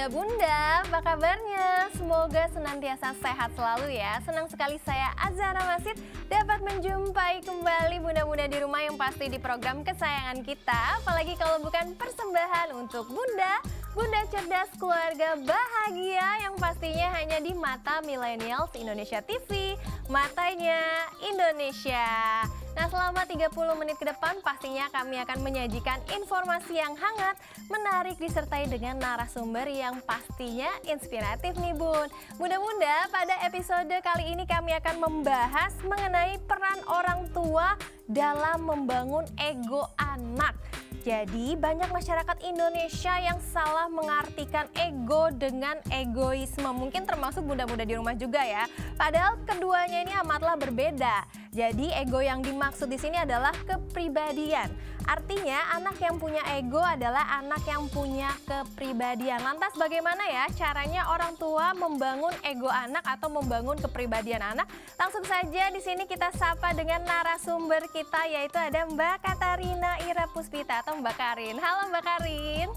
Bunda-bunda, apa kabarnya? Semoga senantiasa sehat selalu ya. Senang sekali saya Azhara Masid dapat menjumpai kembali bunda-bunda di rumah yang pasti di program kesayangan kita. Apalagi kalau bukan persembahan untuk bunda, bunda cerdas keluarga bahagia yang pastinya hanya di Mata Millennials Indonesia TV, matanya Indonesia. Nah, selama 30 menit ke depan pastinya kami akan menyajikan informasi yang hangat, menarik disertai dengan narasumber yang pastinya inspiratif nih Bun. Bunda-bunda, pada episode kali ini kami akan membahas mengenai peran orang tua dalam membangun ego anak. Jadi banyak masyarakat Indonesia yang salah mengartikan ego dengan egoisme. Mungkin termasuk bunda-bunda di rumah juga ya. Padahal keduanya ini amatlah berbeda. Jadi ego yang dimaksud di sini adalah kepribadian. Artinya anak yang punya ego adalah anak yang punya kepribadian. Lantas bagaimana ya caranya orang tua membangun ego anak atau membangun kepribadian anak? Langsung saja di sini kita sapa dengan narasumber kita, yaitu ada Mbak Katarina Ira Puspita atau Mbak Karin. Halo Mbak Karin.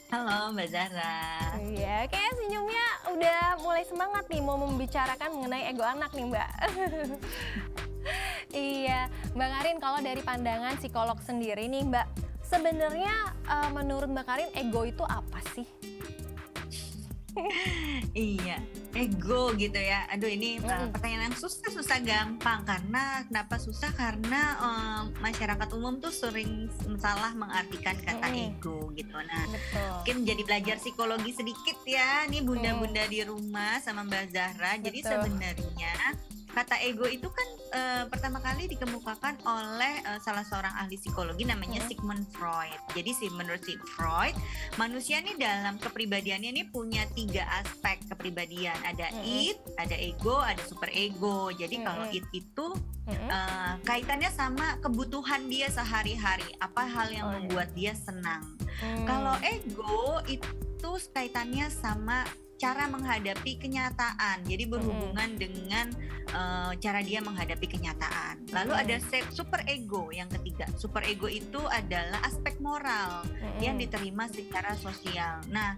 Halo Mbak Zara. Iya, kayaknya senyumnya udah mulai semangat nih mau membicarakan mengenai ego anak nih Mbak. Iya, Mbak Karin, kalau dari pandangan psikolog sendiri nih Mbak, sebenarnya menurut Mbak Karin ego itu apa sih? Iya, ego gitu ya. Aduh, ini pertanyaan yang susah gampang. Kenapa susah? Karena masyarakat umum tuh sering salah mengartikan kata ego gitu. Nah, mungkin jadi belajar psikologi sedikit ya. Nih bunda-bunda di rumah sama Mbak Zahra. Jadi sebenarnya kata ego itu kan pertama kali dikemukakan oleh salah seorang ahli psikologi namanya Sigmund Freud. Jadi menurut Freud, manusia nih dalam kepribadiannya ini punya 3 aspek kepribadian. Ada id, ada ego, ada super ego. Jadi kalau id itu kaitannya sama kebutuhan dia sehari-hari. Apa hal yang membuat dia senang. Kalau ego itu kaitannya sama cara menghadapi kenyataan, jadi berhubungan dengan cara dia menghadapi kenyataan. Lalu ada super ego yang ketiga. Super ego itu adalah aspek moral yang diterima secara sosial. Nah,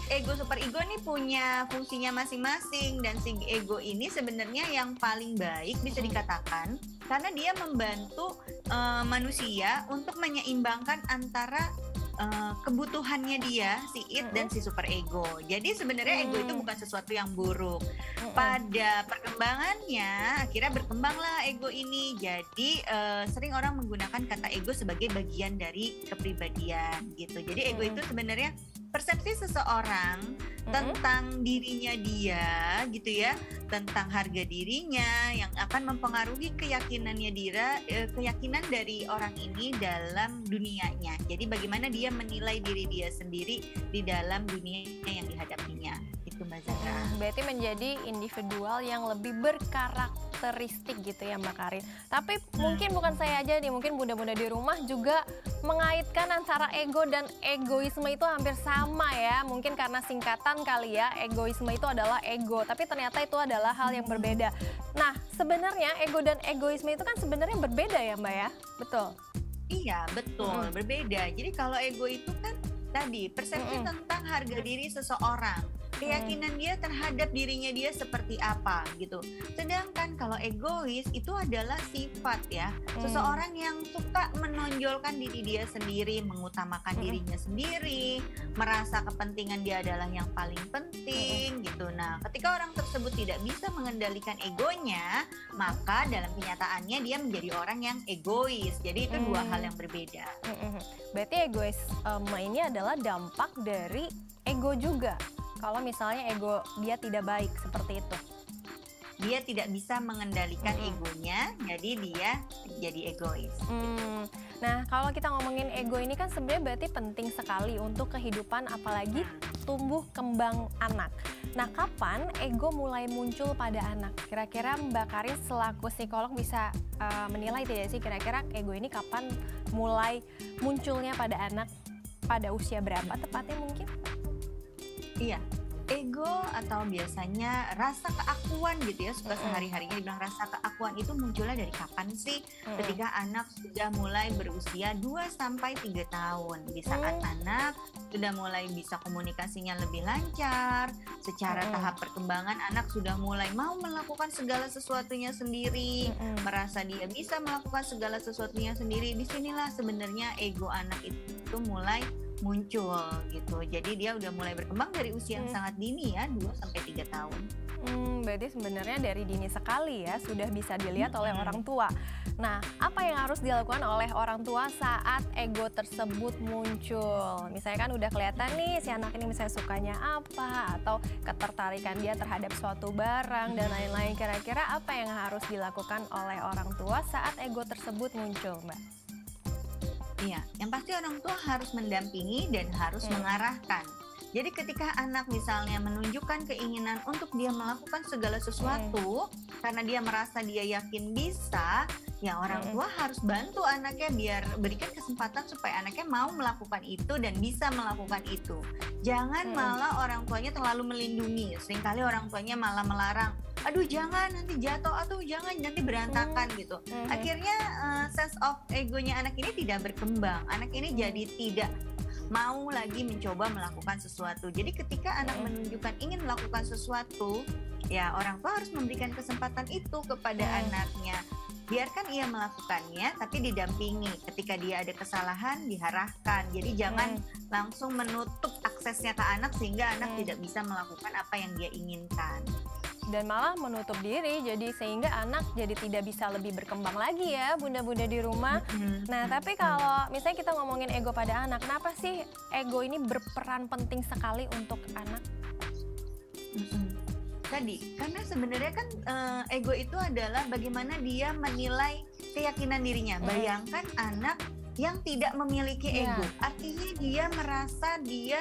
ego, super ego ini punya fungsinya masing-masing, dan si ego ini sebenarnya yang paling baik bisa dikatakan karena dia membantu manusia untuk menyeimbangkan antara kebutuhannya dia, si id dan si super ego. Jadi sebenarnya ego itu bukan sesuatu yang buruk. Pada perkembangannya akhirnya berkembanglah ego ini. Jadi sering orang menggunakan kata ego sebagai bagian dari kepribadian gitu. Jadi ego itu sebenarnya persepsi seseorang tentang dirinya dia gitu ya, tentang harga dirinya yang akan mempengaruhi keyakinannya keyakinan dari orang ini dalam dunianya. Jadi bagaimana dia menilai diri dia sendiri di dalam dunia yang dihadapinya. Itu Mbak Zara. Berarti menjadi individual yang lebih berkarakteristik gitu ya Mbak Karin. Tapi mungkin bukan saya aja nih, mungkin bunda-bunda di rumah juga mengaitkan antara ego dan egoisme itu hampir sama ya. Mungkin karena singkatan kali ya, egoisme itu adalah ego, tapi ternyata itu adalah hal yang berbeda. Nah, sebenarnya ego dan egoisme itu kan sebenarnya berbeda ya Mbak ya? Betul? Iya, betul, berbeda. Jadi kalau ego itu kan tadi persepsi tentang harga diri seseorang, keyakinan dia terhadap dirinya dia seperti apa gitu. Sedangkan kalau egois itu adalah sifat ya, seseorang yang suka menonjolkan diri dia sendiri, mengutamakan dirinya sendiri, merasa kepentingan dia adalah yang paling penting gitu. Nah, ketika orang tersebut tidak bisa mengendalikan egonya, maka dalam kenyataannya dia menjadi orang yang egois. Jadi itu dua hal yang berbeda. Berarti egoisme ini adalah dampak dari ego juga. Kalau misalnya ego dia tidak baik seperti itu, dia tidak bisa mengendalikan egonya, jadi dia jadi egois. Nah, kalau kita ngomongin ego ini kan sebenarnya berarti penting sekali untuk kehidupan, apalagi tumbuh kembang anak. Nah, kapan ego mulai muncul pada anak? Kira-kira Mbak Karin selaku psikolog bisa menilai tidak sih kira-kira ego ini kapan mulai munculnya pada anak? Pada usia berapa tepatnya mungkin? Iya, ego atau biasanya rasa keakuan gitu ya, suka sehari-harinya dibilang rasa keakuan itu munculnya dari kapan sih? Ketika anak sudah mulai berusia 2 sampai 3 tahun. Di saat anak sudah mulai bisa komunikasinya lebih lancar, secara tahap perkembangan anak sudah mulai mau melakukan segala sesuatunya sendiri, merasa dia bisa melakukan segala sesuatunya sendiri. Disinilah sebenarnya ego anak itu mulai muncul gitu. Jadi dia udah mulai berkembang dari usia yang sangat dini ya, 2 sampai 3 tahun. Berarti sebenarnya dari dini sekali ya sudah bisa dilihat oleh orang tua. Nah, apa yang harus dilakukan oleh orang tua saat ego tersebut muncul? Misalnya kan udah kelihatan nih si anak ini misalnya sukanya apa atau ketertarikan dia terhadap suatu barang dan lain-lain. Kira-kira apa yang harus dilakukan oleh orang tua saat ego tersebut muncul, Mbak? Iya, yang pasti orang tua harus mendampingi dan harus mengarahkan. Jadi ketika anak misalnya menunjukkan keinginan untuk dia melakukan segala sesuatu karena dia merasa dia yakin bisa, ya orang tua harus bantu anaknya biar berikan kesempatan supaya anaknya mau melakukan itu dan bisa melakukan itu. Jangan malah orang tuanya terlalu melindungi. Seringkali orang tuanya malah melarang, aduh jangan nanti jatuh, aduh jangan nanti berantakan gitu. Akhirnya sense of egonya anak ini tidak berkembang. Anak ini jadi tidak mau lagi mencoba melakukan sesuatu. Jadi ketika anak menunjukkan ingin melakukan sesuatu, ya orang tua harus memberikan kesempatan itu kepada anaknya. Biarkan ia melakukannya, tapi didampingi. Ketika dia ada kesalahan, diarahkan. Jadi jangan langsung menutup aksesnya ke anak sehingga anak tidak bisa melakukan apa yang dia inginkan. Dan malah menutup diri, jadi sehingga anak jadi tidak bisa lebih berkembang lagi ya bunda-bunda di rumah. Nah tapi kalau misalnya kita ngomongin ego pada anak, kenapa sih ego ini berperan penting sekali untuk anak? Tadi, karena sebenarnya kan ego itu adalah bagaimana dia menilai keyakinan dirinya. Bayangkan anak yang tidak memiliki ego, artinya dia merasa dia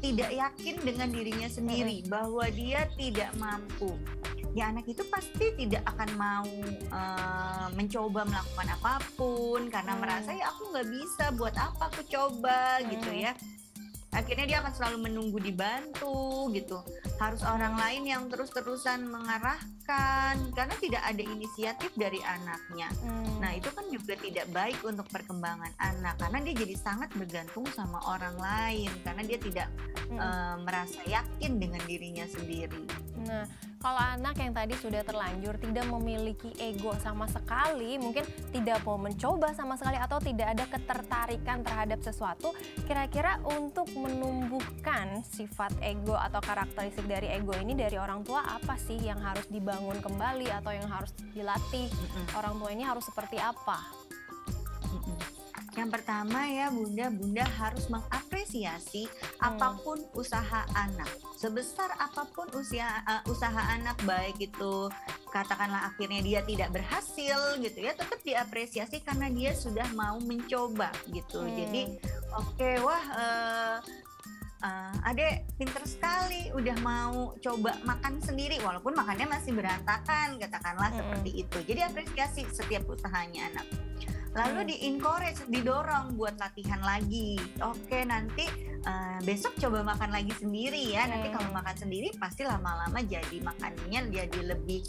tidak yakin dengan dirinya sendiri, bahwa dia tidak mampu. Ya anak itu pasti tidak akan mau mencoba melakukan apapun karena merasa ya aku nggak bisa, buat apa aku coba gitu ya. Akhirnya dia akan selalu menunggu dibantu gitu. Harus orang lain yang terus-terusan mengarahkan karena tidak ada inisiatif dari anaknya. Nah itu kan juga tidak baik untuk perkembangan anak karena dia jadi sangat bergantung sama orang lain karena dia tidak merasa yakin dengan dirinya sendiri. Nah, kalau anak yang tadi sudah terlanjur tidak memiliki ego sama sekali, mungkin tidak mau mencoba sama sekali atau tidak ada ketertarikan terhadap sesuatu, kira-kira untuk menumbuhkan sifat ego atau karakteristik dari ego ini dari orang tua apa sih yang harus dibangun kembali atau yang harus dilatih? Orang tua ini harus seperti apa? Yang pertama ya bunda harus mengapresiasi apapun usaha anak. Sebesar apapun usaha anak, baik itu katakanlah akhirnya dia tidak berhasil gitu ya, tetap diapresiasi karena dia sudah mau mencoba gitu. Jadi adek pinter sekali udah mau coba makan sendiri walaupun makannya masih berantakan, katakanlah seperti itu. Jadi apresiasi setiap usahanya anak. Lalu di-encourage, didorong buat latihan lagi. Oke, nanti besok coba makan lagi sendiri ya. Nanti kalau makan sendiri pasti lama-lama jadi makanannya jadi lebih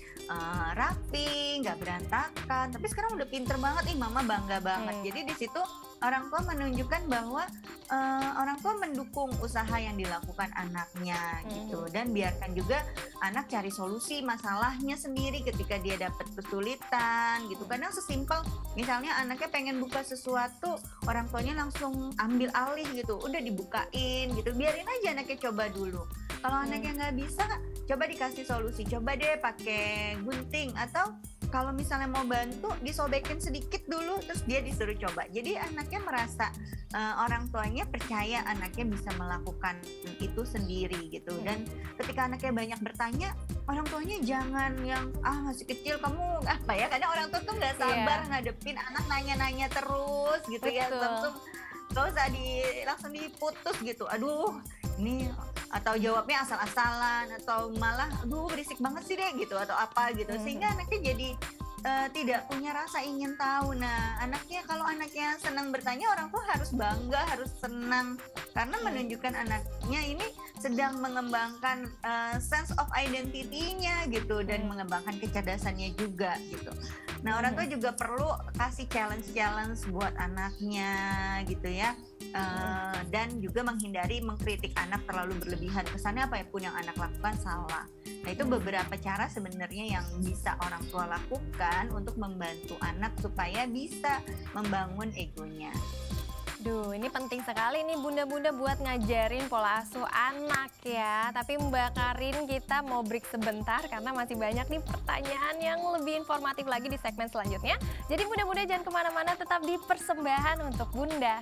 rapi, nggak berantakan. Tapi sekarang udah pinter banget, mama bangga banget. Jadi di situ orang tua menunjukkan bahwa orang tua mendukung usaha yang dilakukan anaknya gitu. Dan biarkan juga anak cari solusi masalahnya sendiri ketika dia dapat kesulitan gitu. Kadang sesimpel misalnya anaknya pengen buka sesuatu, orang tuanya langsung ambil alih gitu, udah dibukain gitu, biarin aja anaknya coba dulu. Kalau anaknya nggak bisa, coba dikasih solusi, coba deh pakai gunting atau kalau misalnya mau bantu disobekin sedikit dulu terus dia disuruh coba. Jadi anaknya merasa orang tuanya percaya anaknya bisa melakukan itu sendiri gitu. Dan ketika anaknya banyak bertanya, orang tuanya jangan yang masih kecil kamu apa ya, kadang orang tua tuh nggak sabar ngadepin anak nanya-nanya terus gitu. Betul. Ya langsung gak usah langsung diputus gitu, aduh ini, atau jawabnya asal-asalan atau malah aduh berisik banget sih deh gitu atau apa gitu, sehingga anaknya jadi tidak punya rasa ingin tahu. Nah anaknya, kalau anaknya senang bertanya, orang tua harus bangga, harus senang karena menunjukkan anaknya ini sedang mengembangkan sense of identity-nya gitu dan mengembangkan kecerdasannya juga gitu. Nah, orang tua juga perlu kasih challenge-challenge buat anaknya gitu ya. Dan juga menghindari mengkritik anak terlalu berlebihan. Kesannya apapun yang anak lakukan salah. Nah, itu beberapa cara sebenarnya yang bisa orang tua lakukan untuk membantu anak supaya bisa membangun egonya. Duh, ini penting sekali nih bunda-bunda buat ngajarin pola asuh anak ya. Tapi Mbak Karin, kita mau break sebentar karena masih banyak nih pertanyaan yang lebih informatif lagi di segmen selanjutnya. Jadi bunda-bunda jangan kemana-mana, tetap di Persembahan untuk Bunda.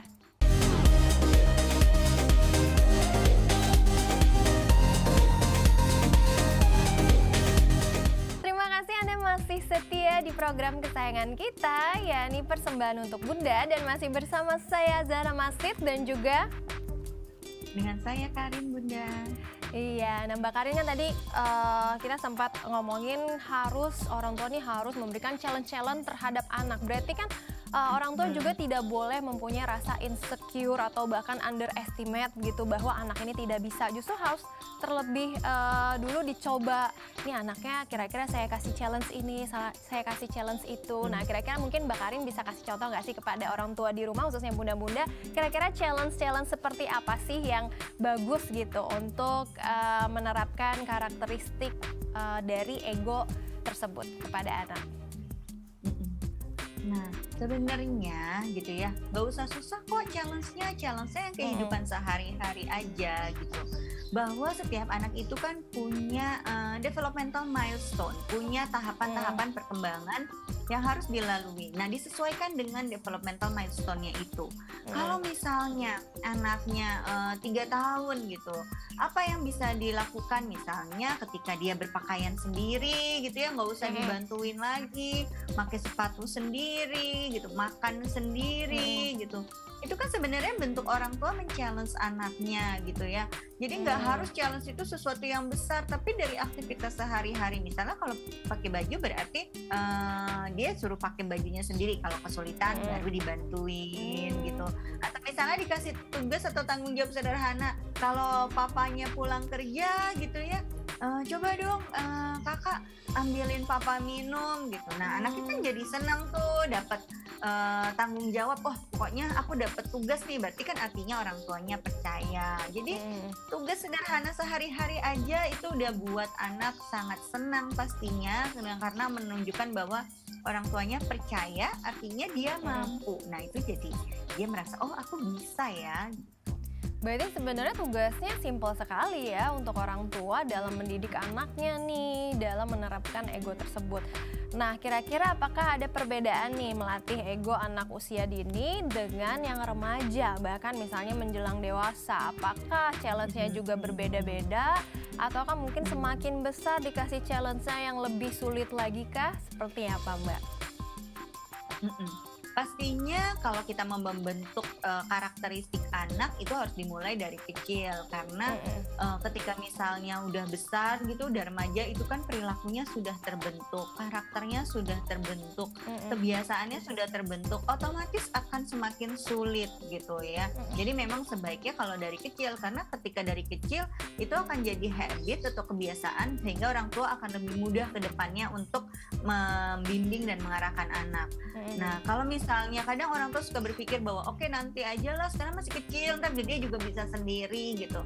Masih setia di program kesayangan kita, yakni Persembahan untuk Bunda, dan masih bersama saya Zara Masid dan juga dengan saya Karin, Bunda. Iya, nah Mbak Karin kan tadi kita sempat ngomongin orang tua nih harus memberikan challenge-challenge terhadap anak. Berarti kan orang tua juga tidak boleh mempunyai rasa insecure atau bahkan underestimate gitu bahwa anak ini tidak bisa. Justru harus terlebih dulu dicoba, nih anaknya kira-kira saya kasih challenge ini, saya kasih challenge itu. Nah, kira-kira mungkin Mbak Karin bisa kasih contoh nggak sih kepada orang tua di rumah, khususnya bunda-bunda, kira-kira challenge-challenge seperti apa sih yang bagus gitu untuk menerapkan karakteristik dari ego tersebut kepada anak. Nah, sebenarnya gitu ya, nggak usah susah kok challenge-nya yang kehidupan sehari-hari aja gitu. Bahwa setiap anak itu kan punya developmental milestone, punya tahapan-tahapan perkembangan yang harus dilalui. Nah, disesuaikan dengan developmental milestone-nya itu. Kalau misalnya anaknya 3 tahun gitu, apa yang bisa dilakukan misalnya ketika dia berpakaian sendiri gitu ya, nggak usah dibantuin lagi, pakai sepatu sendiri gitu, makan sendiri gitu. Itu kan sebenarnya bentuk orang tua men-challenge anaknya gitu ya. Jadi nggak harus challenge itu sesuatu yang besar, tapi dari aktivitas sehari-hari. Misalnya kalau pakai baju berarti dia suruh pakai bajunya sendiri, kalau kesulitan baru dibantuin gitu. Atau misalnya dikasih tugas atau tanggung jawab sederhana, kalau papanya pulang kerja gitu ya, coba dong kakak ambilin papa minum gitu. Nah, anaknya kan jadi senang tuh dapat tanggung jawab. Oh, pokoknya aku dapat tugas nih, berarti kan artinya orang tuanya percaya. Jadi tugas sederhana sehari-hari aja itu udah buat anak sangat senang pastinya, karena menunjukkan bahwa orang tuanya percaya, artinya dia mampu. Nah, itu jadi dia merasa, oh aku bisa ya. Berarti sebenarnya tugasnya simpel sekali ya untuk orang tua dalam mendidik anaknya nih, dalam menerapkan ego tersebut. Nah, kira-kira apakah ada perbedaan nih melatih ego anak usia dini dengan yang remaja, bahkan misalnya menjelang dewasa? Apakah challenge-nya juga berbeda-beda? Ataukah mungkin semakin besar dikasih challenge-nya yang lebih sulit lagi kah? Seperti apa, Mbak? Pastinya kalau kita mau membentuk karakteristik anak itu harus dimulai dari kecil, karena ketika misalnya udah besar gitu, udah remaja, itu kan perilakunya sudah terbentuk, karakternya sudah terbentuk, kebiasaannya sudah terbentuk, otomatis akan semakin sulit gitu ya. Jadi memang sebaiknya kalau dari kecil, karena ketika dari kecil itu akan jadi habit atau kebiasaan, sehingga orang tua akan lebih mudah ke depannya untuk membimbing dan mengarahkan anak. Nah, kalau misalnya kadang orang tua suka berpikir bahwa oke, nanti aja lah, sekarang masih kecil, ntar dia juga bisa sendiri gitu.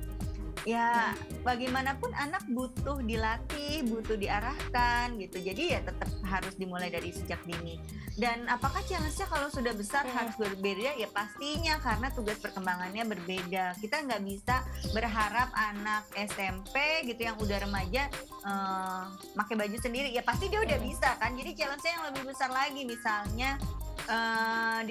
Ya, bagaimanapun anak butuh dilatih, butuh diarahkan gitu. Jadi ya tetap harus dimulai dari sejak dini. Dan apakah challenge-nya kalau sudah besar harus berbeda? Ya pastinya, karena tugas perkembangannya berbeda. Kita nggak bisa berharap anak SMP gitu yang udah remaja pakai baju sendiri. Ya pasti dia udah bisa kan. Jadi challenge-nya yang lebih besar lagi, misalnya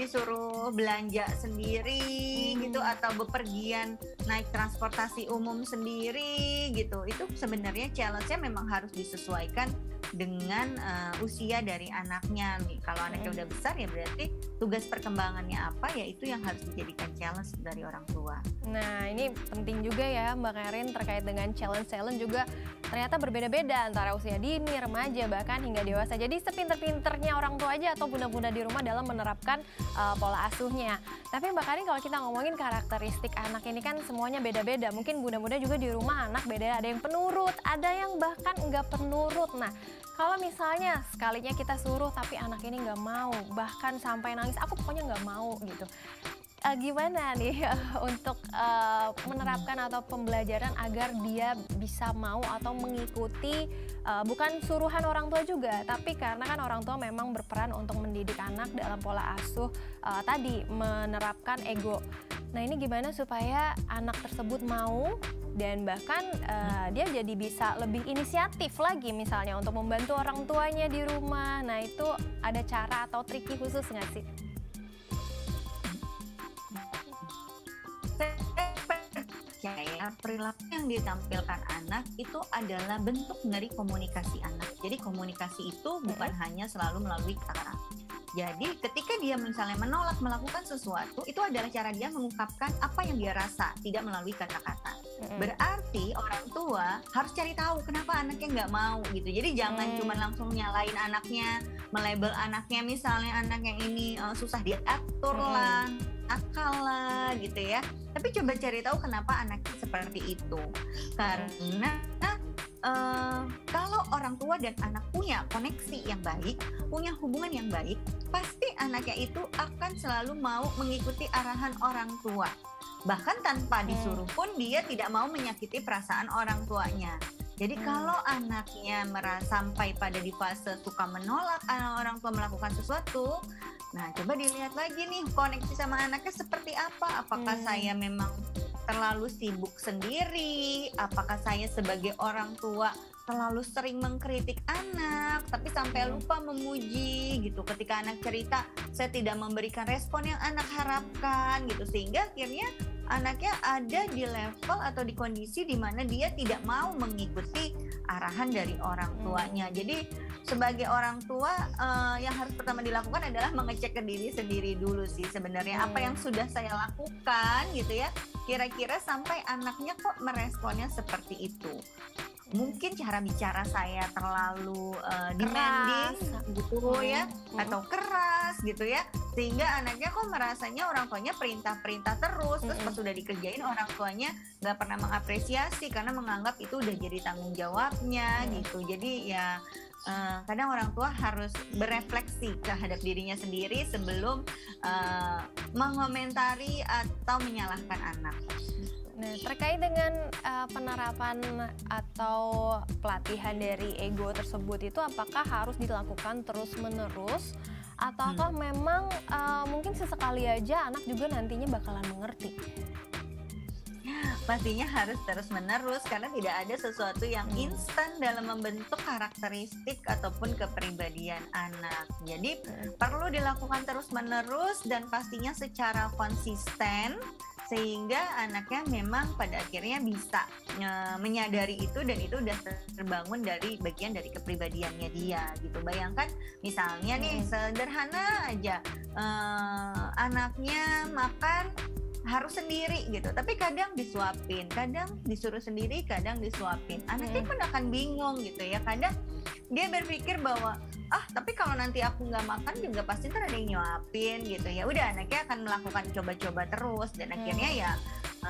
disuruh belanja sendiri gitu, atau bepergian naik transportasi umum sendiri gitu. Itu sebenarnya challenge-nya memang harus disesuaikan dengan usia dari anaknya nih. Kalau anaknya udah besar ya berarti tugas perkembangannya apa, ya itu yang harus dijadikan challenge dari orang tua. Nah, ini penting juga ya Mbak Karin, terkait dengan challenge juga ternyata berbeda-beda antara usia dini, remaja, bahkan hingga dewasa. Jadi sepinter-pinternya orang tua aja atau bunda-bunda di rumah dalam menerapkan pola asuhnya. Tapi Mbak Karin, kalau kita ngomongin karakteristik anak ini kan semuanya beda-beda. Mungkin bunda-bunda juga di rumah anak beda, ada yang penurut, ada yang bahkan nggak penurut. Nah, kalau misalnya sekalinya kita suruh tapi anak ini nggak mau, bahkan sampai nangis, aku pokoknya nggak mau gitu. Gimana nih untuk menerapkan atau pembelajaran agar dia bisa mau atau mengikuti bukan suruhan orang tua juga, tapi karena kan orang tua memang berperan untuk mendidik anak dalam pola asuh tadi menerapkan ego. Nah, ini gimana supaya anak tersebut mau dan bahkan dia jadi bisa lebih inisiatif lagi misalnya untuk membantu orang tuanya di rumah. Nah, itu ada cara atau triki khusus nggak sih? Saya perilaku yang ditampilkan anak itu adalah bentuk dari komunikasi anak. Jadi komunikasi itu bukan hanya selalu melalui kata-kata. Jadi ketika dia misalnya menolak melakukan sesuatu, itu adalah cara dia mengungkapkan apa yang dia rasa, tidak melalui kata-kata. Berarti orang tua harus cari tahu kenapa anaknya nggak mau gitu. Jadi jangan cuma langsung nyalain anaknya, melabel anaknya, misalnya anak yang ini susah diatur lah, akal lah gitu ya. Tapi coba cari tahu kenapa anaknya seperti itu. Karena kalau orang tua dan anak punya koneksi yang baik, punya hubungan yang baik, pasti anaknya itu akan selalu mau mengikuti arahan orang tua. Bahkan tanpa disuruh pun dia tidak mau menyakiti perasaan orang tuanya. Jadi kalau anaknya sampai pada di fase suka menolak orang tua melakukan sesuatu, nah coba dilihat lagi nih koneksi sama anaknya seperti apa. Apakah saya memang terlalu sibuk sendiri? Apakah saya sebagai orang tua terlalu sering mengkritik anak tapi sampai lupa memuji gitu? Ketika anak cerita, saya tidak memberikan respon yang anak harapkan gitu, sehingga akhirnya anaknya ada di level atau di kondisi di mana dia tidak mau mengikuti arahan dari orang tuanya. Jadi sebagai orang tua yang harus pertama dilakukan adalah mengecek ke diri sendiri dulu sih sebenarnya apa yang sudah saya lakukan gitu ya, kira-kira sampai anaknya kok meresponnya seperti itu. Mungkin cara bicara saya terlalu demanding gitu ya, atau keras gitu ya, sehingga anaknya kok merasanya orang tuanya perintah-perintah terus pas sudah dikerjain orang tuanya nggak pernah mengapresiasi karena menganggap itu udah jadi tanggung jawabnya gitu. Jadi ya kadang orang tua harus berefleksi terhadap dirinya sendiri sebelum mengomentari atau menyalahkan anak. Nah, terkait dengan penerapan atau pelatihan dari ego tersebut itu apakah harus dilakukan terus-menerus ataukah memang mungkin sesekali aja anak juga nantinya bakalan mengerti? Pastinya harus terus-menerus karena tidak ada sesuatu yang instan dalam membentuk karakteristik ataupun kepribadian anak. Jadi perlu dilakukan terus-menerus dan pastinya secara konsisten sehingga anaknya memang pada akhirnya bisa menyadari itu dan itu udah terbangun dari bagian dari kepribadiannya dia gitu. Bayangkan misalnya nih sederhana aja anaknya makan harus sendiri gitu, tapi kadang disuapin, kadang disuruh sendiri, kadang disuapin. Anaknya pun akan bingung gitu ya. Kadang dia berpikir bahwa tapi kalau nanti aku nggak makan juga pasti ntar ada yang nyuapin gitu ya. Udah anaknya akan melakukan coba-coba terus dan akhirnya ya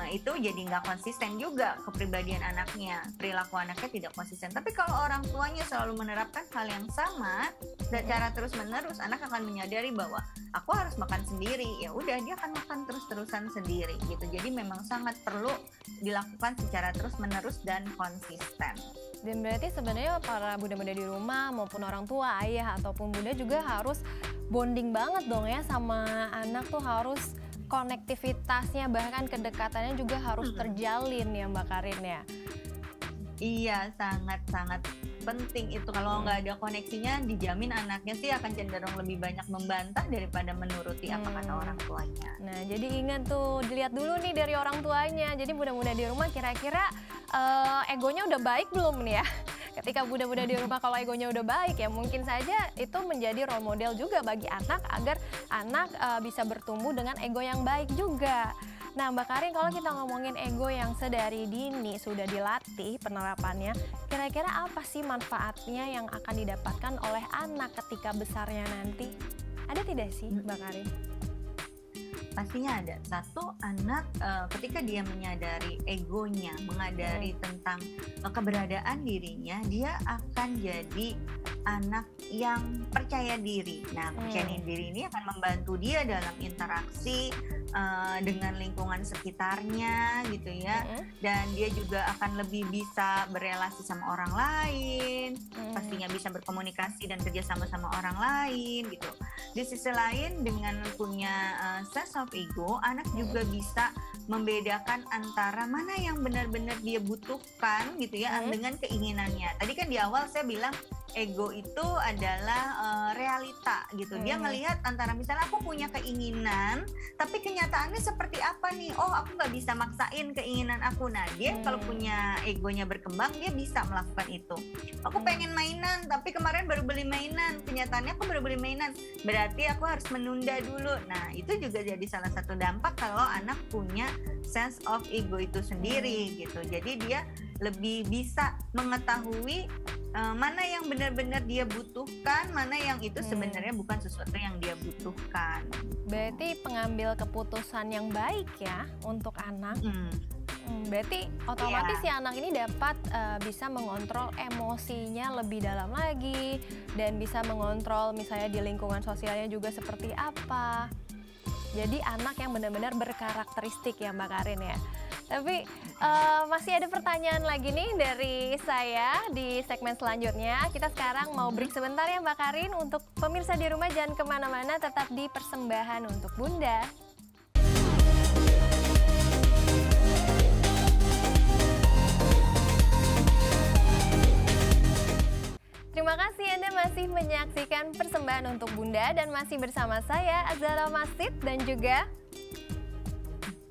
itu jadi nggak konsisten juga kepribadian anaknya, perilaku anaknya tidak konsisten. Tapi kalau orang tuanya selalu menerapkan hal yang sama dan cara terus-menerus, anak akan menyadari bahwa aku harus makan sendiri. Ya udah dia akan makan terus-terusan sendiri gitu. Jadi memang sangat perlu dilakukan secara terus-menerus dan konsisten. Dan berarti sebenarnya para bunda-bunda di rumah maupun orang tua, ayah ataupun bunda juga harus bonding banget dong ya sama anak, tuh harus konektivitasnya bahkan kedekatannya juga harus terjalin ya Mbak Karin ya. Iya, sangat-sangat penting itu. Kalau nggak ada koneksinya, dijamin anaknya sih akan cenderung lebih banyak membantah daripada menuruti apa kata orang tuanya. Nah, jadi ingat tuh, dilihat dulu nih dari orang tuanya. Jadi bunda-bunda di rumah kira-kira egonya udah baik belum nih ya? Ketika bunda-bunda di rumah kalau egonya udah baik ya mungkin saja itu menjadi role model juga bagi anak agar anak bisa bertumbuh dengan ego yang baik juga. Nah Mbak Karin, kalau kita ngomongin ego yang sedari dini sudah dilatih penerapannya, kira-kira apa sih manfaatnya yang akan didapatkan oleh anak ketika besarnya nanti? Ada tidak sih Mbak Karin? Pastinya ada. Satu, anak ketika dia menyadari egonya, mengadari tentang keberadaan dirinya, dia akan jadi anak yang percaya diri. Nah, percaya diri ini akan membantu dia dalam interaksi dengan lingkungan sekitarnya gitu ya. Dan dia juga akan lebih bisa berelasi sama orang lain, pastinya bisa berkomunikasi dan kerja sama orang lain gitu. Di sisi lain, dengan punya sense of ego, anak juga bisa membedakan antara mana yang benar-benar dia butuhkan gitu ya dengan keinginannya. Tadi kan di awal saya bilang ego itu adalah realita gitu. Dia ngelihat antara misalnya aku punya keinginan, tapi kenyataannya seperti apa nih? Oh, aku nggak bisa maksain keinginan aku. Nah, dia kalau punya egonya berkembang, dia bisa melakukan itu. Aku pengen mainan, tapi kemarin baru beli mainan. Kenyataannya aku baru beli mainan. Berarti aku harus menunda dulu. Nah, itu juga jadi salah satu dampak kalau anak punya sense of ego itu sendiri gitu. Jadi dia lebih bisa mengetahui mana yang benar-benar dia butuhkan, mana yang itu sebenarnya bukan sesuatu yang dia butuhkan. Berarti pengambil keputusan yang baik ya untuk anak. Berarti otomatis si anak ini dapat bisa mengontrol emosinya lebih dalam lagi dan bisa mengontrol misalnya di lingkungan sosialnya juga seperti apa. Jadi anak yang benar-benar berkarakteristik ya Mbak Karin ya. Tapi masih ada pertanyaan lagi nih dari saya di segmen selanjutnya. Kita sekarang mau break sebentar ya Mbak Karin. Untuk pemirsa di rumah jangan kemana-mana, tetap di Persembahan untuk Bunda. Terima kasih Anda masih menyaksikan Persembahan untuk Bunda dan masih bersama saya Azara Masid dan juga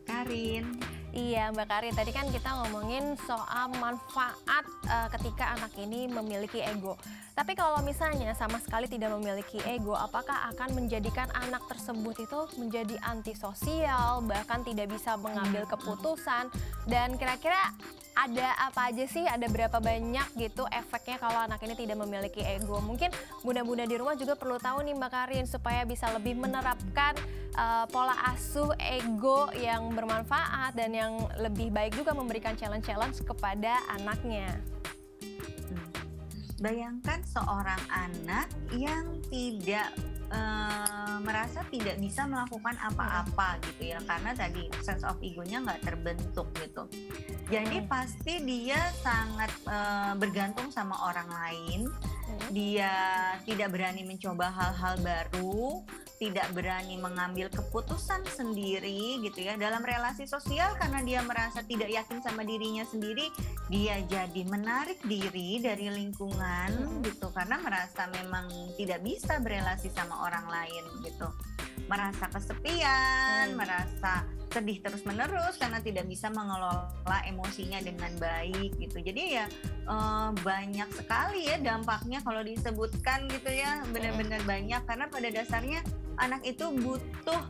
Karin. Iya Mbak Karin, tadi kan kita ngomongin soal manfaat ketika anak ini memiliki ego. Tapi kalau misalnya sama sekali tidak memiliki ego, apakah akan menjadikan anak tersebut itu menjadi antisosial, bahkan tidak bisa mengambil keputusan? Dan kira-kira ada apa aja sih, ada berapa banyak gitu efeknya kalau anak ini tidak memiliki ego? Mungkin bunda-bunda di rumah juga perlu tahu nih Mbak Karin, supaya bisa lebih menerapkan pola asuh ego yang bermanfaat dan yang lebih baik juga memberikan challenge-challenge kepada anaknya. Bayangkan seorang anak yang tidak merasa tidak bisa melakukan apa-apa gitu ya, karena tadi sense of ego-nya nggak terbentuk gitu. Jadi pasti dia sangat bergantung sama orang lain. Dia tidak berani mencoba hal-hal baru, tidak berani mengambil keputusan sendiri gitu ya. Dalam relasi sosial, karena dia merasa tidak yakin sama dirinya sendiri, dia jadi menarik diri dari lingkungan gitu, karena merasa memang tidak bisa berelasi sama orang lain gitu. Merasa kesepian, merasa sedih terus-menerus karena tidak bisa mengelola emosinya dengan baik gitu. Jadi ya banyak sekali ya dampaknya kalau disebutkan gitu ya, benar-benar banyak, karena pada dasarnya anak itu butuh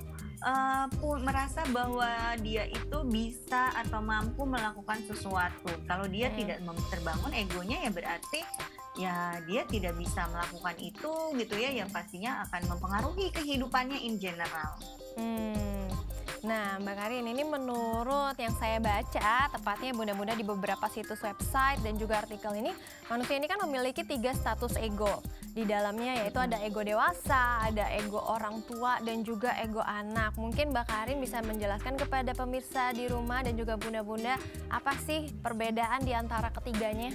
merasa bahwa dia itu bisa atau mampu melakukan sesuatu. Kalau dia tidak terbangun egonya, ya berarti ya dia tidak bisa melakukan itu gitu ya, yang pastinya akan mempengaruhi kehidupannya in general. Nah Mbak Karin, ini menurut yang saya baca, tepatnya bunda-bunda di beberapa situs website dan juga artikel ini, manusia ini kan memiliki 3 status ego. Di dalamnya yaitu ada ego dewasa, ada ego orang tua, dan juga ego anak. Mungkin Mbak Karin bisa menjelaskan kepada pemirsa di rumah dan juga bunda-bunda, apa sih perbedaan di antara ketiganya?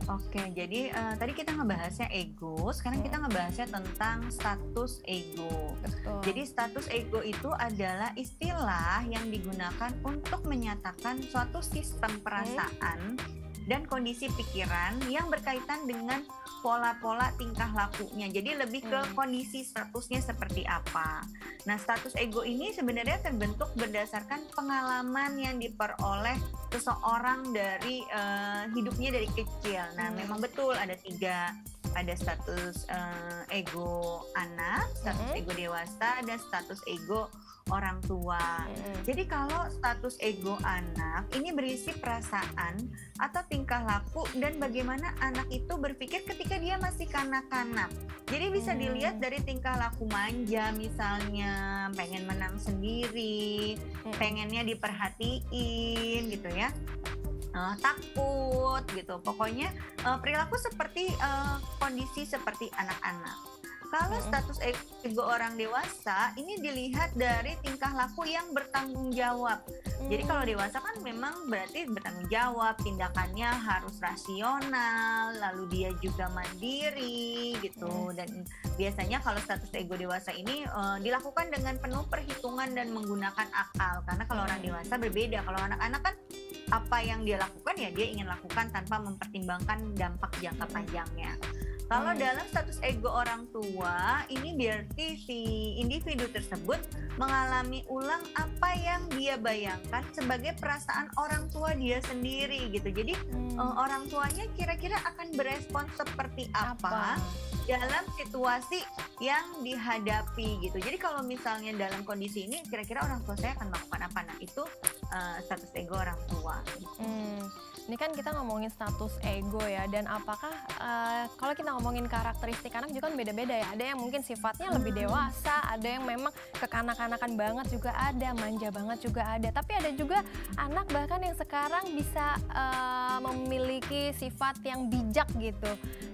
Oke, jadi tadi kita ngebahasnya ego, sekarang kita ngebahasnya tentang status ego. Betul. Jadi status ego itu adalah istilah yang digunakan untuk menyatakan suatu sistem perasaan dan kondisi pikiran yang berkaitan dengan pola-pola tingkah lakunya. Jadi lebih ke kondisi statusnya seperti apa. Nah, status ego ini sebenarnya terbentuk berdasarkan pengalaman yang diperoleh seseorang dari hidupnya dari kecil. Nah, memang betul ada 3. Ada status ego anak, status ego dewasa, dan status ego orang tua. Jadi kalau status ego anak ini berisi perasaan atau tingkah laku dan bagaimana anak itu berpikir ketika dia masih kanak-kanak. Jadi bisa dilihat dari tingkah laku manja misalnya, pengen menang sendiri, pengennya diperhatiin gitu ya. Takut gitu. Pokoknya perilaku seperti kondisi seperti anak-anak. Kalau status ego orang dewasa ini dilihat dari tingkah laku yang bertanggung jawab. Jadi kalau dewasa kan memang berarti bertanggung jawab, tindakannya harus rasional, lalu dia juga mandiri gitu. Dan biasanya kalau status ego dewasa ini dilakukan dengan penuh perhitungan dan menggunakan akal. Karena kalau orang dewasa berbeda, kalau anak-anak kan apa yang dia lakukan ya dia ingin lakukan tanpa mempertimbangkan dampak jangka panjangnya. Kalau dalam status ego orang tua, ini berarti si individu tersebut mengalami ulang apa yang dia bayangkan sebagai perasaan orang tua dia sendiri gitu. Jadi orang tuanya kira-kira akan berespon seperti apa dalam situasi yang dihadapi gitu. Jadi kalau misalnya dalam kondisi ini, kira-kira orang tua saya akan melakukan apa? Nah itu status ego orang tua. Gitu. Ini kan kita ngomongin status ego ya, dan apakah kalau kita ngomongin karakteristik anak juga kan beda-beda ya. Ada yang mungkin sifatnya lebih dewasa, ada yang memang kekanak-kanakan banget juga ada, manja banget juga ada. Tapi ada juga anak bahkan yang sekarang bisa memiliki sifat yang bijak gitu.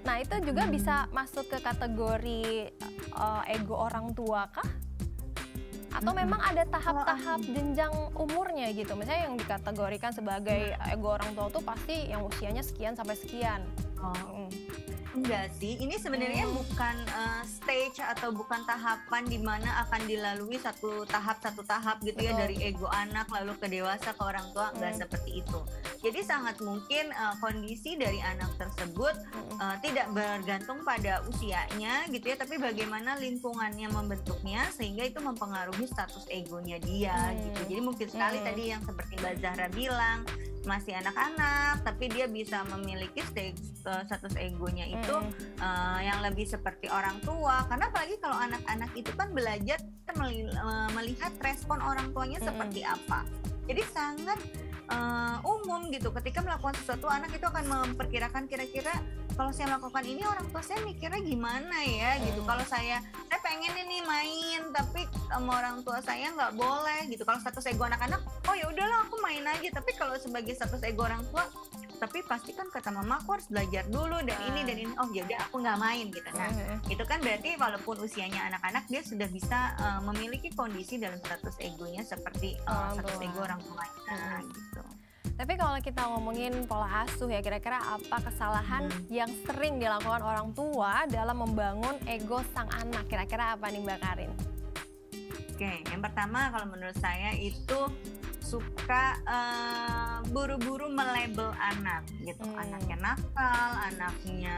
Nah itu juga bisa masuk ke kategori ego orang tua kah? Atau memang ada tahap-tahap jenjang umurnya gitu, misalnya yang dikategorikan sebagai ego orang tua tuh pasti yang usianya sekian sampai sekian. Enggak sih, ini sebenarnya bukan stage atau bukan tahapan di mana akan dilalui satu tahap gitu ya, dari ego anak lalu ke dewasa ke orang tua, enggak seperti itu. Jadi sangat mungkin kondisi dari anak tersebut tidak bergantung pada usianya gitu ya, tapi bagaimana lingkungannya membentuknya sehingga itu mempengaruhi status egonya dia gitu. Jadi mungkin sekali tadi yang seperti Mbak Zahra bilang, masih anak-anak tapi dia bisa memiliki status egonya itu yang lebih seperti orang tua, karena apalagi kalau anak-anak itu kan belajar melihat respon orang tuanya seperti apa. Jadi sangat umum gitu, ketika melakukan sesuatu anak itu akan memperkirakan kira-kira kalau saya melakukan ini orang tua saya mikirnya gimana ya gitu. Kalau saya pengen ini main tapi sama orang tua saya nggak boleh gitu. Kalau status ego anak-anak, oh ya udahlah aku main aja. Tapi kalau sebagai status ego orang tua, tapi pasti kan kata mama aku harus belajar dulu dan ini, oh yaudah aku nggak main gitu. Nah itu kan berarti walaupun usianya anak-anak dia sudah bisa memiliki kondisi dalam status egonya seperti status ego orang tuanya gitu. Tapi kalau kita ngomongin pola asuh ya, kira-kira apa kesalahan yang sering dilakukan orang tua dalam membangun ego sang anak? Kira-kira apa nih Mbak Karin? Oke, yang pertama kalau menurut saya itu suka buru-buru melabel anak gitu. Anaknya nakal, anaknya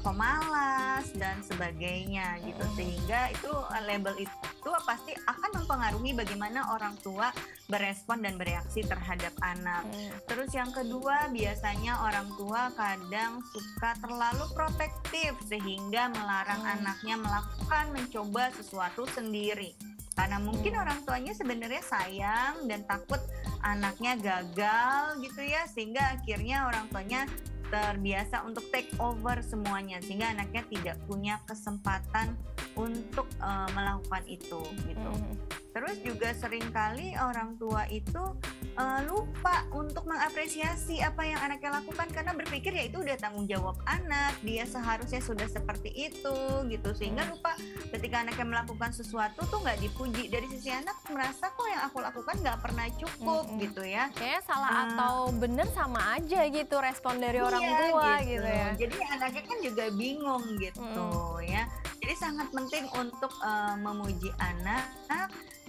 pemalas dan sebagainya gitu, sehingga itu label itu pasti akan mempengaruhi bagaimana orang tua berespon dan bereaksi terhadap anak. Terus yang kedua, biasanya orang tua kadang suka terlalu protektif sehingga melarang anaknya mencoba sesuatu sendiri. Karena mungkin orang tuanya sebenarnya sayang dan takut anaknya gagal gitu ya, sehingga akhirnya orang tuanya terbiasa untuk take over semuanya sehingga anaknya tidak punya kesempatan untuk melakukan itu gitu. Terus juga seringkali orang tua itu lupa untuk mengapresiasi apa yang anaknya lakukan karena berpikir ya itu udah tanggung jawab anak, dia seharusnya sudah seperti itu gitu, sehingga lupa ketika anaknya melakukan sesuatu tuh nggak dipuji. Dari sisi anak merasa kok yang aku lakukan nggak pernah cukup gitu ya. Kayaknya salah atau bener sama aja gitu respon dari orang tua gitu ya. Jadi anaknya kan juga bingung gitu ya. Jadi sangat penting untuk memuji anak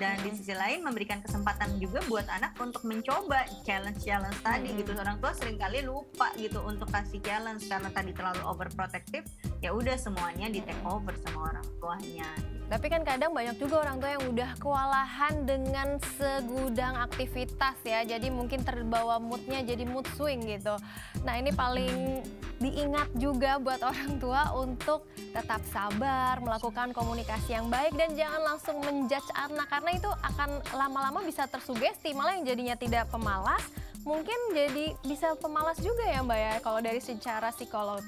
dan di sisi lain memberikan kesempatan juga buat anak untuk mencoba challenge tadi gitu. Orang tua seringkali lupa gitu untuk kasih challenge karena tadi terlalu overprotective, ya udah semuanya di take over sama orang tuanya gitu. Tapi kan kadang banyak juga orang tua yang udah kewalahan dengan segudang aktivitas ya. Jadi mungkin terbawa moodnya jadi mood swing gitu. Nah ini paling diingat juga buat orang tua untuk tetap sabar, melakukan komunikasi yang baik dan jangan langsung menjudge anak. Karena itu akan lama-lama bisa tersugesti, malah yang jadinya tidak pemalas, mungkin jadi bisa pemalas juga ya Mbak ya kalau dari secara psikolog.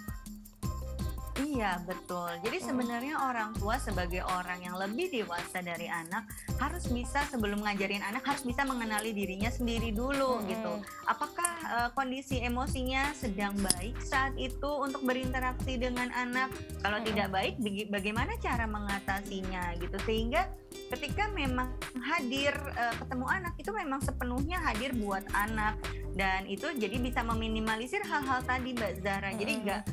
Iya, betul. Jadi sebenarnya orang tua sebagai orang yang lebih dewasa dari anak harus bisa sebelum ngajarin anak harus bisa mengenali dirinya sendiri dulu gitu. Apakah kondisi emosinya sedang baik saat itu untuk berinteraksi dengan anak? Kalau tidak baik, bagaimana cara mengatasinya gitu. Sehingga ketika memang hadir ketemu anak itu memang sepenuhnya hadir buat anak dan itu jadi bisa meminimalisir hal-hal tadi Mbak Zahra. Jadi enggak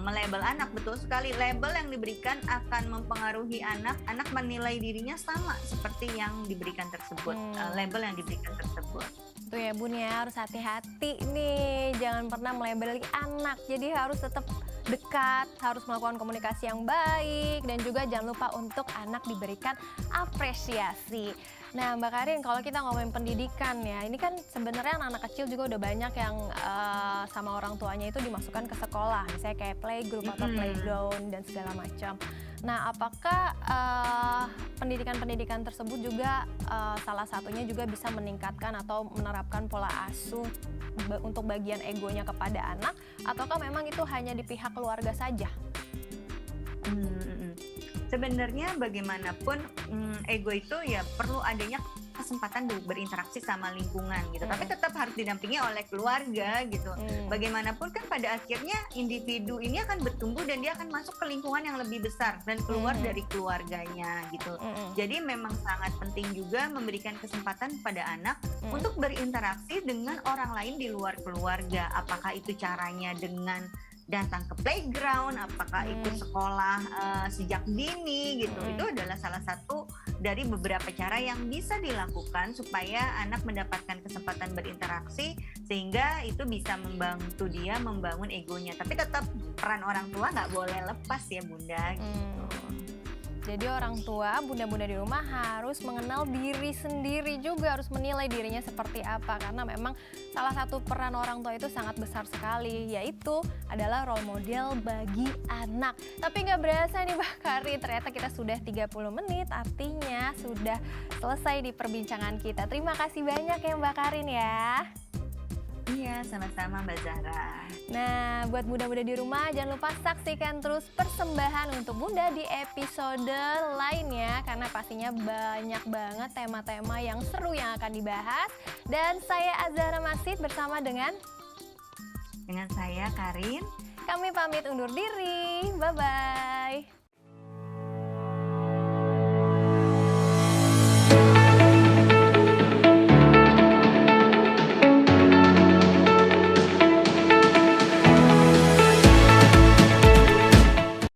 melabel anak, betul sekali. Label yang diberikan akan mempengaruhi anak menilai dirinya sama seperti yang diberikan tersebut, label yang diberikan tersebut. Tuh ya Bun ya, harus hati-hati nih, jangan pernah melabeli anak. Jadi harus tetap dekat, harus melakukan komunikasi yang baik dan juga jangan lupa untuk anak diberikan apresiasi. Nah Mbak Karin, kalau kita ngomongin pendidikan ya, ini kan sebenarnya anak-anak kecil juga udah banyak yang sama orang tuanya itu dimasukkan ke sekolah, misalnya kayak playgroup atau playground dan segala macam. Nah apakah pendidikan-pendidikan tersebut juga salah satunya juga bisa meningkatkan atau menerapkan pola asuh untuk bagian egonya kepada anak, ataukah memang itu hanya di pihak keluarga saja? Sebenarnya bagaimanapun ego itu ya perlu adanya kesempatan berinteraksi sama lingkungan gitu. Tapi tetap harus didampingi oleh keluarga gitu. Bagaimanapun kan pada akhirnya individu ini akan bertumbuh dan dia akan masuk ke lingkungan yang lebih besar dan keluar dari keluarganya gitu. Jadi memang sangat penting juga memberikan kesempatan pada anak untuk berinteraksi dengan orang lain di luar keluarga. Apakah itu caranya dengan datang ke playground, apakah ikut sekolah sejak dini gitu. Itu adalah salah satu dari beberapa cara yang bisa dilakukan supaya anak mendapatkan kesempatan berinteraksi sehingga itu bisa membantu dia membangun egonya. Tapi tetap peran orang tua nggak boleh lepas ya Bunda gitu. Jadi orang tua, bunda-bunda di rumah harus mengenal diri sendiri juga, harus menilai dirinya seperti apa. Karena memang salah satu peran orang tua itu sangat besar sekali, yaitu adalah role model bagi anak. Tapi nggak berasa nih Mbak Karin, ternyata kita sudah 30 menit, artinya sudah selesai di perbincangan kita. Terima kasih banyak ya Mbak Karin ya. Iya, sama-sama Mbak Zahra. Nah, buat bunda-bunda di rumah jangan lupa saksikan terus persembahan untuk Bunda di episode lainnya karena pastinya banyak banget tema-tema yang seru yang akan dibahas. Dan saya Azahra Masid bersama dengan saya Karin. Kami pamit undur diri. Bye-bye.